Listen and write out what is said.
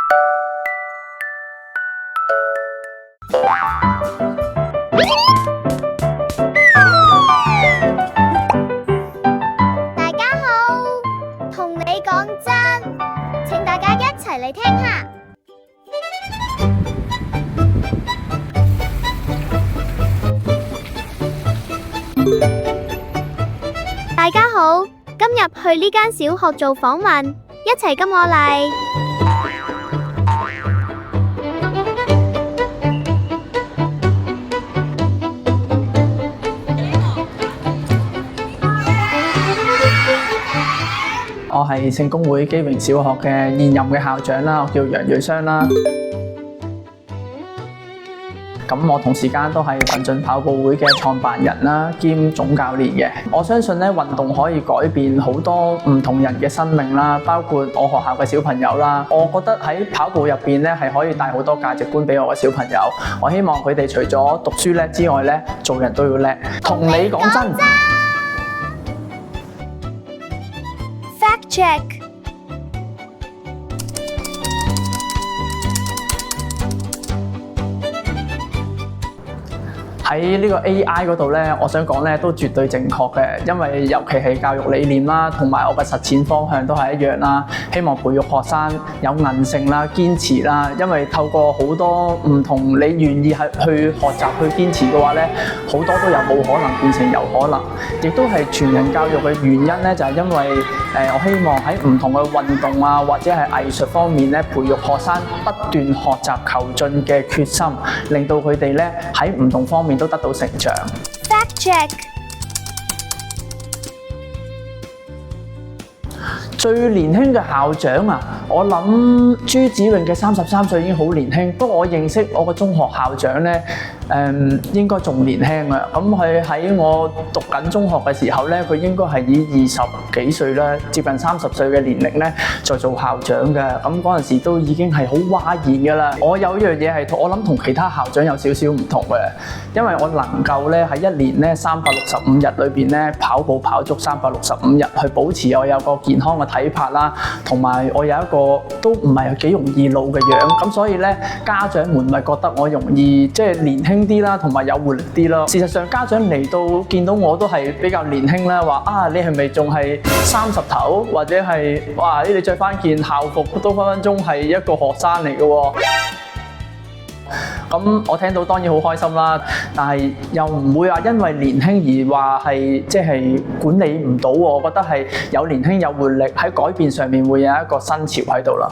大家好，同你講真，請大家一齊嚟聽下。大家好，今日去呢間小學做訪問，一齊跟我嚟。我係聖公會基榮小學嘅現任嘅校長啦，我叫楊瑞湘啦。咁我同時間都係奮進跑步會嘅創辦人啦，兼總教練嘅。我相信咧，運動可以改變好多唔同人嘅生命啦，包括我學校嘅小朋友啦。我覺得喺跑步入邊咧，係可以帶好多價值觀俾我嘅小朋友。我希望佢哋除咗讀書叻之外咧，做人都要叻。同你講真。Fact check。喺呢個 AI 嗰度咧，我想講咧都絕對正確嘅，因為尤其係教育理念啦，同埋我嘅實踐方向都係一樣啦。希望培育學生有韌性啦、堅持啦，因為透過好多唔同你願意係去學習、去堅持嘅話咧，好多都由冇可能變成有可能。亦都係全人教育嘅原因咧，就係因為我希望喺唔同嘅運動啊，或者係藝術方面咧，培育學生不斷學習求進嘅決心，令到佢哋咧喺唔同方面都得到成長。Fact check。最年輕嘅校長啊，我諗朱子穎嘅33歲已經好年輕，不過我認識我個中學校長咧，應該仲年輕啊。咁佢喺我讀緊中學嘅時候咧，佢應該係以20幾歲啦，接近30歲嘅年齡咧，就做校長嘅。咁嗰陣時都已經係好嘩然㗎啦。我有一樣嘢係我諗同其他校長有少少唔同嘅，因為我能夠咧喺一年咧365日裏邊咧跑步跑足365日，去保持我有個健康嘅體魄啦，同埋我有一個都唔係幾容易老嘅樣，咁所以咧家長們咪覺得我容易即係年輕啲啦，同埋有活力啲咯。事實上家長嚟到見到我都係比較年輕啦，話啊你係咪仲係30頭，或者係哇你着翻件校服都分分鐘係一個學生嚟嘅喎。咁我聽到當然好開心啦，但係又唔會話因為年輕而話係即係管理唔到喎。我覺得係有年輕有活力喺改變上面會有一個新潮喺度啦。